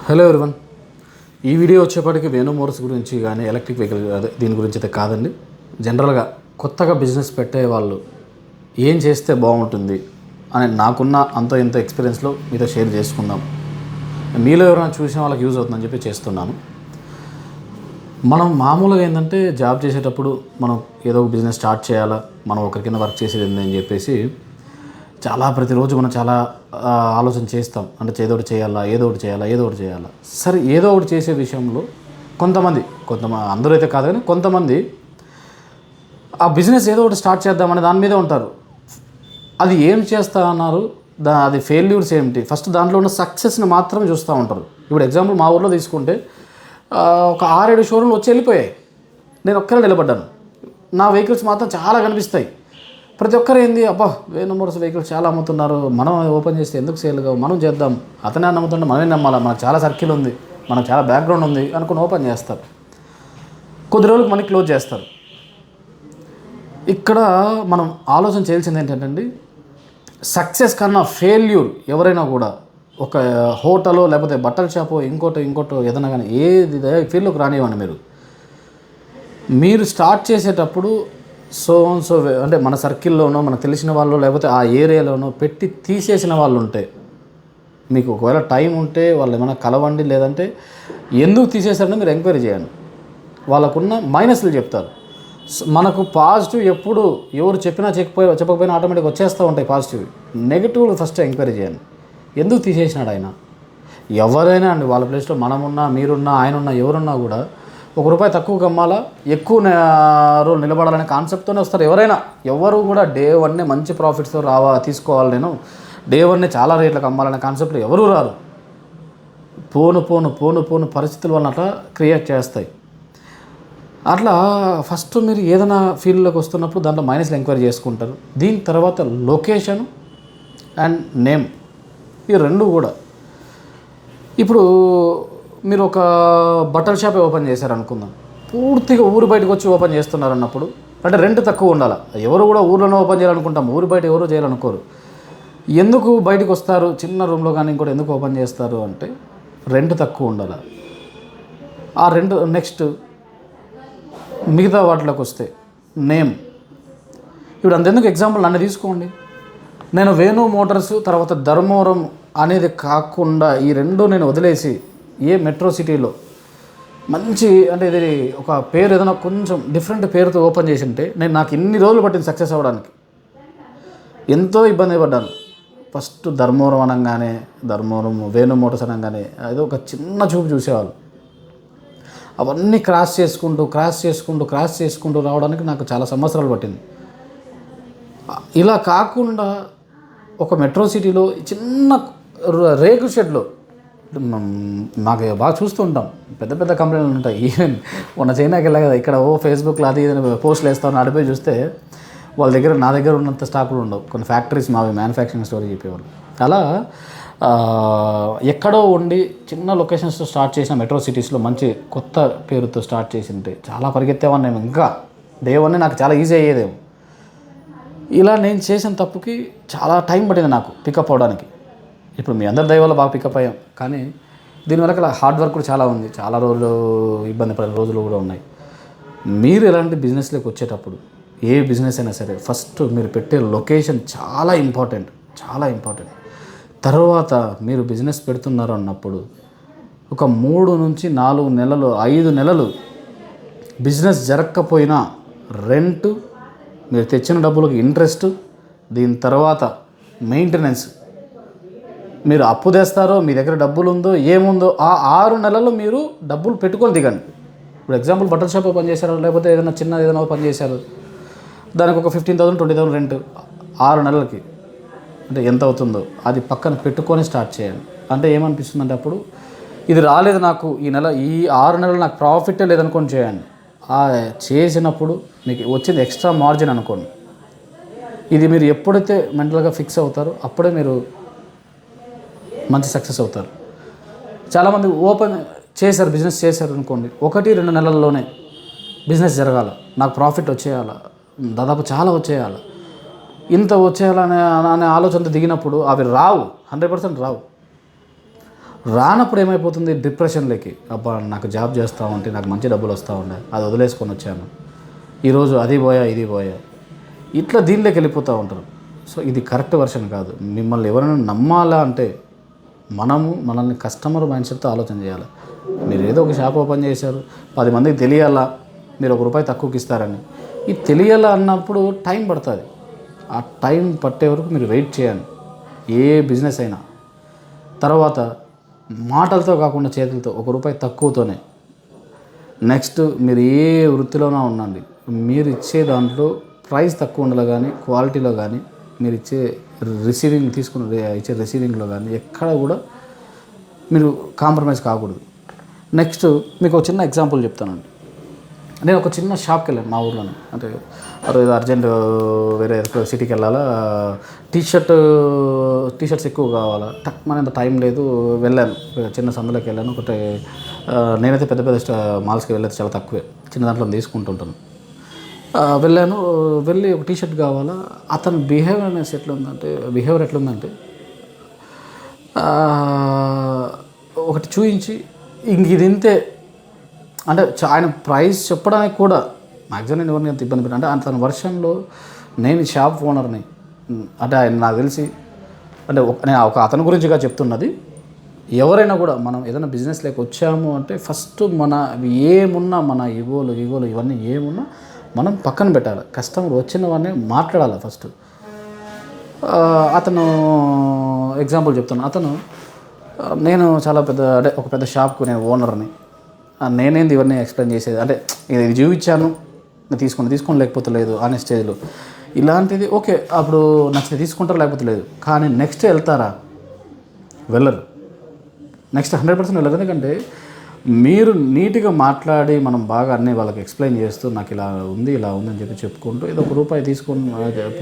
Hello everyone, ఈ video వచ్చేప్పటికి Venu Motors గురించి కానీ ఎలక్ట్రిక్ వెహికల్ దీని గురించి అయితే కాదండి. జనరల్గా కొత్తగా బిజినెస్ పెట్టే వాళ్ళు ఏం చేస్తే బాగుంటుంది అని నాకున్న అంత ఇంత ఎక్స్పీరియన్స్లో మీతో షేర్ చేసుకుందాం. మీలో ఎవరైనా చూసిన వాళ్ళకి యూజ్ అవుతుందని చెప్పి చేస్తున్నాను. మనం మామూలుగా ఏంటంటే జాబ్ చేసేటప్పుడు మనం ఏదో ఒక బిజినెస్ స్టార్ట్ చేయాలా, మనం ఒకరి కింద వర్క్ చేసేది ఏంటి అని చెప్పేసి ప్రతిరోజు మనం చాలా ఆలోచన చేస్తాం. అంటే ఏదో ఒకటి చేయాలా. సరే, ఏదో ఒకటి చేసే విషయంలో కొంతమంది అందరూ అయితే కాదు కానీ కొంతమంది ఆ బిజినెస్ ఏదో ఒకటి స్టార్ట్ చేద్దామని దాని మీదే ఉంటారు. అది ఏం చేస్తా అన్నారు, అది ఫెయిల్యూర్స్ ఏమిటి, ఫస్ట్ దాంట్లో ఉన్న సక్సెస్ని మాత్రమే చూస్తూ ఉంటారు. ఇప్పుడు ఎగ్జాంపుల్ మా ఊర్లో తీసుకుంటే ఒక 6-7 షోరూమ్లు వచ్చి వెళ్ళిపోయాయి. నేను ఒక్కరే నిలబడ్డాను. నా వెహికల్స్ మాత్రం చాలా కనిపిస్తాయి. ప్రతి ఒక్కరు ఏంది, అబ్బా వేణు మోటార్స్ వెహికల్స్ చాలా అమ్ముతున్నారు, మనం ఓపెన్ చేస్తే ఎందుకు సేల్ కావు, మనం చేద్దాం, అతనే నమ్ముతుంటే మనమే నమ్మాలా, మనకు చాలా సర్కిల్ ఉంది, మనకు చాలా బ్యాక్గ్రౌండ్ ఉంది అనుకుని ఓపెన్ చేస్తారు. కొద్ది రోజులకు మనకి క్లోజ్ చేస్తారు. ఇక్కడ మనం ఆలోచన చేయాల్సింది ఏంటంటే, సక్సెస్ కన్నా ఫెయిల్యూర్ ఎవరైనా కూడా, ఒక హోటలో లేకపోతే బట్టల షాపో ఇంకోటో ఏదైనా కానీ ఏది ఫీల్డ్లోకి రానివ్వండి, మీరు స్టార్ట్ చేసేటప్పుడు సో అంటే మన సర్కిల్లోనో మనకు తెలిసిన వాళ్ళు లేకపోతే ఆ ఏరియాలోనో పెట్టి తీసేసిన వాళ్ళు ఉంటే, మీకు ఒకవేళ టైం ఉంటే వాళ్ళు ఏమైనా కలవండి, లేదంటే ఎందుకు తీసేశారని మీరు ఎంక్వైరీ చేయండి. వాళ్ళకున్న మైనస్లు చెప్తారు. మనకు పాజిటివ్ ఎప్పుడు ఎవరు చెప్పినా చెప్పకపోయినా ఆటోమేటిక్గా వచ్చేస్తూ ఉంటాయి పాజిటివ్. నెగిటివ్ ఫస్ట్ ఎంక్వైరీ చేయండి. ఎందుకు తీసేసినాడు ఆయన? ఎవరైనా అండి, వాళ్ళ ప్లేస్లో మనమున్నా, మీరున్నా, ఆయనున్నా, ఎవరున్నా కూడా ₹1 తక్కువకి అమ్మాలా, ఎక్కువ రోజులు నిలబడాలనే కాన్సెప్ట్తోనే వస్తారు. ఎవరు కూడా డే 1 మంచి ప్రాఫిట్స్తో తీసుకోవాలి, నేను డే 1 చాలా రేట్లకు అమ్మాలనే కాన్సెప్ట్లో ఎవరూ రారు. పోను పరిస్థితుల వలన అట్లా క్రియేట్ చేస్తాయి. అట్లా ఫస్ట్ మీరు ఏదైనా ఫీల్డ్లోకి వస్తున్నప్పుడు దాంట్లో మైనస్లు ఎంక్వైరీ చేసుకుంటారు. దీని తర్వాత లొకేషన్ అండ్ నేమ్, ఈ రెండు కూడా. ఇప్పుడు మీరు ఒక బట్టల షాప్ ఓపెన్ చేశారనుకుందాం, పూర్తిగా ఊరు బయటకు వచ్చి ఓపెన్ చేస్తున్నారన్నప్పుడు, అంటే రెంట్ తక్కువ ఉండాలి. ఎవరు కూడా ఊర్లోనే ఓపెన్ చేయాలనుకుంటాం, ఊరు బయట ఎవరు చేయాలనుకోరు. ఎందుకు బయటకు వస్తారు, చిన్న రూమ్లో కానీ ఇంకోటి ఎందుకు ఓపెన్ చేస్తారు అంటే, రెంట్ తక్కువ ఉండాలి. ఆ రెంట్ నెక్స్ట్ మిగతా వాటిలోకి వస్తే నేమ్. ఇప్పుడు అంతెందుకు, ఎగ్జాంపుల్ నన్ను తీసుకోండి. నేను వేణు మోటార్స్ తర్వాత ధర్మవరం అనేది కాకుండా ఈ రెండు నేను వదిలేసి మెట్రో సిటీలో మంచి, అంటే ఇది ఒక పేరు ఏదైనా కొంచెం డిఫరెంట్ పేరుతో ఓపెన్ చేసి ఉంటే, నాకు ఇన్ని రోజులు పట్టింది సక్సెస్ అవ్వడానికి. ఎంతో ఇబ్బంది పడ్డాను. ఫస్ట్ ధర్మవరం వేణు మోటార్స్ అనగానే ఏదో ఒక చిన్న చూపు చూసేవాళ్ళు. అవన్నీ క్రాస్ చేసుకుంటూ రావడానికి నాకు చాలా సంవత్సరాలు పట్టింది. ఇలా కాకుండా ఒక మెట్రో సిటీలో చిన్న రేకుల షెడ్లో, మాకు బాగా చూస్తూ ఉంటాం, పెద్ద కంపెనీలు ఉంటాయి. ఈవెన్ మొన్న చైనాకి వెళ్ళా కదా, ఇక్కడ ఫేస్బుక్లో అది పోస్టులు వేస్తామని ఆడిపోయి చూస్తే వాళ్ళ దగ్గర నా దగ్గర ఉన్నంత స్టాకులు ఉండవు. కొన్ని ఫ్యాక్టరీస్ మావి మ్యానుఫ్యాక్చరింగ్ స్టోరీ చెప్పేవాళ్ళు. అలా ఎక్కడో ఉండి చిన్న లొకేషన్స్తో స్టార్ట్ చేసిన మెట్రో సిటీస్లో మంచి కొత్త పేరుతో స్టార్ట్ చేసి ఉంటే చాలా పరిగెత్తేవాడిని. ఇంకా డే 1 నాకు చాలా ఈజీ అయ్యేదేమో. ఇలా నేను చేసిన తప్పుకి చాలా టైం పట్టింది నాకు పికప్ అవడానికి. ఇప్పుడు మీ అందరి దయ వల్ల బాగా పికప్ అయ్యాం, కానీ దీనివల్ల హార్డ్ వర్క్ కూడా చాలా ఉంది. చాలా రోజులు ఇబ్బంది పడిన రోజులు కూడా ఉన్నాయి. మీరు ఎలాంటి బిజినెస్లోకి వచ్చేటప్పుడు, ఏ బిజినెస్ అయినా సరే, ఫస్ట్ మీరు పెట్టే లొకేషన్ చాలా ఇంపార్టెంట్. తర్వాత మీరు బిజినెస్ పెడుతున్నారు అన్నప్పుడు ఒక 3 నుంచి 4 నెలలు 5 నెలలు బిజినెస్ జరగకపోయినా రెంట్, మీరు తెచ్చిన డబ్బులకు ఇంట్రెస్ట్, దీని తర్వాత మెయింటెనెన్స్, మీరు అప్పు తెస్తారో మీ దగ్గర డబ్బులు ఉందో ఏముందో ఆ 6 నెలలు మీరు డబ్బులు పెట్టుకొని దిగండి. ఇప్పుడు ఎగ్జాంపుల్ బట్టల షాప్ ఓపెన్ చేశారు, లేకపోతే ఏదైనా ఓపెన్ చేశారు, దానికి ఒక 15,000 20,000 రెంట్ 6 నెలలకి, అంటే ఎంత అవుతుందో అది పక్కన పెట్టుకొని స్టార్ట్ చేయండి. అంటే ఏమనిపిస్తుంది అంటే, అప్పుడు ఇది రాలేదు నాకు ఈ 6 నెలలు నాకు ప్రాఫిటే లేదనుకొని చేయండి. చేసినప్పుడు మీకు వచ్చింది ఎక్స్ట్రా మార్జిన్ అనుకోండి. ఇది మీరు ఎప్పుడైతే మెంటల్గా ఫిక్స్ అవుతారో అప్పుడే మీరు మంచి సక్సెస్ అవుతారు. చాలామంది బిజినెస్ చేశారు అనుకోండి, 1-2 నెలల్లోనే బిజినెస్ జరగాల, నాకు ప్రాఫిట్ వచ్చేయాలా, దాదాపు చాలా వచ్చేయాలి, ఇంత వచ్చేయాలనే ఆలోచనతో దిగినప్పుడు అవి రావు, 100% రావు. రానప్పుడు ఏమైపోతుంది, డిప్రెషన్లోకి, అబ్బా నాకు జాబ్ చేస్తూ ఉంటే నాకు మంచి డబ్బులు వస్తూ ఉండే, అది వదిలేసుకొని వచ్చాను, ఈరోజు అది పోయా ఇది పోయా, ఇట్లా దీనిలోకి వెళ్ళిపోతూ ఉంటారు. సో ఇది కరెక్ట్ వర్షన్ కాదు. మిమ్మల్ని ఎవరైనా నమ్మాలా అంటే మనల్ని కస్టమర్ మైండ్ సెట్తో ఆలోచన చేయాలి. మీరు ఏదో ఒక షాప్ ఓపెన్ చేశారు, 10 మందికి తెలియాలా మీరు ₹1 తక్కువకి ఇస్తారని, ఇది తెలియాలా అన్నప్పుడు టైం పడుతుంది. ఆ టైం పట్టే వరకు మీరు వెయిట్ చేయాలి, ఏ బిజినెస్ అయినా. తర్వాత మాటలతో కాకుండా చేతులతో ₹1 తక్కువతోనే. నెక్స్ట్ మీరు ఏ వృత్తిలోనా ఉండండి, మీరు ఇచ్చే దాంట్లో ప్రైస్ తక్కువ ఉండాలి, కానీ క్వాలిటీలో కానీ మీరు ఇచ్చే ఇచ్చే రిసీవింగ్లో కానీ ఎక్కడ కూడా మీరు కాంప్రమైజ్ కాకూడదు. నెక్స్ట్ మీకు ఒక చిన్న ఎగ్జాంపుల్ చెప్తానండి. నేను ఒక చిన్న షాప్కి వెళ్ళాను మా ఊర్లోనే. అంటే అది అర్జెంట్ వేరే సిటీకి వెళ్ళాలా, టీషర్ట్స్ ఎక్కువ కావాలా, మనకి టైం లేదు, వెళ్ళాను. చిన్న సందులోకి వెళ్ళాను. నేనైతే పెద్ద మాల్స్కి వెళ్ళేది చాలా తక్కువే, చిన్న దాంట్లో తీసుకుంటుంటాను. వెళ్ళి ఒక టీషర్ట్ కావాలా. అతని బిహేవియర్ ఎట్లుందంటే ఒకటి చూయించి ఇంక ఇది ఇంతే అంటే, ఆయన ప్రైస్ చెప్పడానికి కూడా మ్యాక్సిమం నేను ఎవరిని అంత ఇబ్బంది పెట్టాను. అంటే అతని వర్షంలో నేను షాప్ ఓనర్ని, అంటే ఆయన నాకు తెలిసి, అంటే నేను అతని గురించిగా చెప్తున్నది. ఎవరైనా కూడా మనం ఏదైనా బిజినెస్లోకి వచ్చాము అంటే ఫస్ట్ ఏమున్నా మన ఈగోలు ఇవన్నీ ఏమున్నా మనం పక్కన పెట్టాలి. కస్టమర్ వచ్చిన వాడిని మాట్లాడాలి ఫస్ట్. అతను ఎగ్జాంపుల్ చెప్తాను. నేను చాలా ఒక పెద్ద షాప్కు నేను ఓనర్ని. నేనేంది ఇవన్నీ ఎక్స్ప్లెయిన్ చేసేది, అంటే ఇది చూపించాను, తీసుకొని లేకపోతే లేదు అనే స్టేజ్లో. ఇలాంటిది ఓకే, అప్పుడు నచ్చితే తీసుకుంటారు, లేకపోతే లేదు. కానీ నెక్స్ట్ వెళ్తారా? వెళ్ళరు. నెక్స్ట్ 100% వెళ్ళరు. ఎందుకంటే మీరు నీట్గా మాట్లాడి మనం బాగా అన్నీ వాళ్ళకి ఎక్స్ప్లెయిన్ చేస్తూ నాకు ఇలా ఉంది అని చెప్పుకుంటూ ఏదో ₹1 తీసుకొని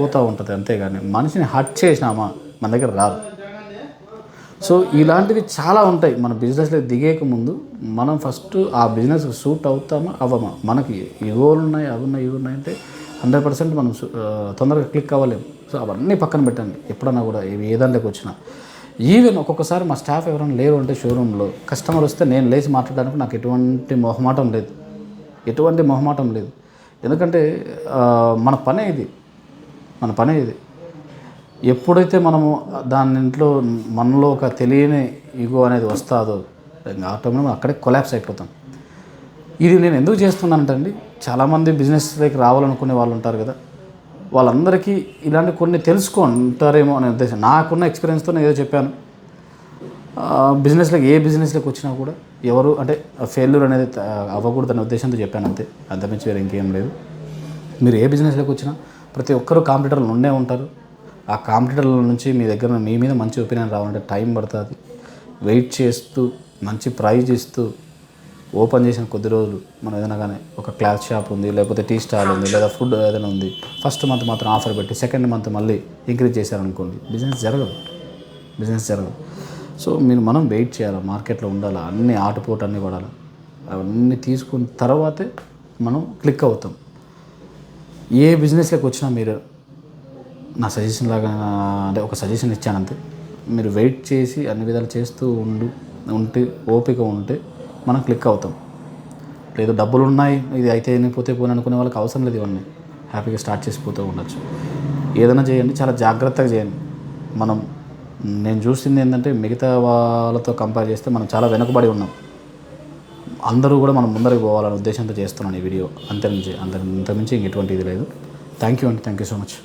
పోతూ ఉంటుంది. అంతేగాని మనిషిని హర్ట్ చేసినామా మన దగ్గర రాదు. సో ఇలాంటివి చాలా ఉంటాయి. మన బిజినెస్లో దిగేక ముందు మనం ఫస్ట్ ఆ బిజినెస్ సూట్ అవుతామా అవ్వమా. మనకి ఇవోలు ఉన్నాయి, అవి ఉన్నాయి అంటే 100% మనం తొందరగా క్లిక్ అవ్వలేము. సో అవన్నీ పక్కన పెట్టండి. ఎప్పుడన్నా కూడా ఏ దాంట్లోకి వచ్చినా, ఈవెన్ ఒక్కొక్కసారి మా స్టాఫ్ ఎవరైనా లేరు అంటే షోరూంలో కస్టమర్ వస్తే నేను లేచి మాట్లాడడానికి నాకు ఎటువంటి మొహమాటం లేదు. ఎందుకంటే మన పనే ఇది. ఎప్పుడైతే మనము మనలో ఒక తెలియని ఈగో అనేది వస్తుందో ఆటోమేటిక్గా అక్కడే కొలాప్స్ అయిపోతాం. ఇది నేను ఎందుకు చేస్తున్నానంటే చాలామంది బిజినెస్లోకి రావాలనుకునే వాళ్ళు ఉంటారు కదా, వాళ్ళందరికీ ఇలాంటి కొన్ని తెలుసుకుంటారేమో అనే ఉద్దేశం. నాకున్న ఎక్స్పీరియన్స్తో నేను ఏదో చెప్పాను. ఏ బిజినెస్లోకి వచ్చినా కూడా ఎవరు అంటే ఫెయిల్యూర్ అనేది అవ్వకూడదనే ఉద్దేశంతో చెప్పాను అంతే. అంతమించి వేరే ఇంకేం లేదు. మీరు ఏ బిజినెస్లోకి వచ్చినా ప్రతి ఒక్కరూ కాంపిటీటర్లు ఉండే ఉంటారు. ఆ కాంపిటీటర్ల నుంచి మీ మీద మంచి ఒపీనియన్ రావాలంటే టైం పడుతుంది. వెయిట్ చేస్తూ మంచి ప్రైజ్ ఇస్తూ ఓపెన్ చేసిన కొద్ది రోజులు మనం ఏదైనా కానీ ఒక క్లాత్ షాప్ ఉంది, లేకపోతే టీ స్టాల్ ఉంది, లేదా ఫుడ్ ఏదైనా ఉంది, ఫస్ట్ మంత్ మాత్రం ఆఫర్ పెట్టి సెకండ్ మంత్ మళ్ళీ ఇంక్రీజ్ చేశారనుకోండి, బిజినెస్ జరగదు. సో మనం వెయిట్ చేయాలి, మార్కెట్లో ఉండాలి, అన్ని ఆటుపోటు అన్నీ పడాలి. అవన్నీ తీసుకున్న తర్వాతే మనం క్లిక్ అవుతాం. ఏ బిజినెస్లోకి వచ్చినా మీరు నా సజెషన్ లాగా అంటే ఒక సజెషన్ ఇచ్చానంతే. మీరు వెయిట్ చేసి అన్ని విధాలు చేస్తూ ఉంటే ఓపిక ఉంటే మనం క్లిక్ అవుతాం. లేదు డబ్బులు ఉన్నాయి, ఇది అయితే పోతే పోని అనుకునే వాళ్ళకి అవసరం లేదు. ఇవన్నీ హ్యాపీగా స్టార్ట్ చేసిపోతూ ఉండొచ్చు. ఏదైనా చేయండి, చాలా జాగ్రత్తగా చేయండి. నేను చూసింది ఏంటంటే మిగతా వాళ్ళతో కంపేర్ చేస్తే మనం చాలా వెనుకబడి ఉన్నాం. అందరూ కూడా మనం ముందరికి పోవాలనే ఉద్దేశంతో చేస్తున్నాను ఈ వీడియో. అంతకుమించి ఇంకెటువంటి ఇది లేదు. Thank you so much.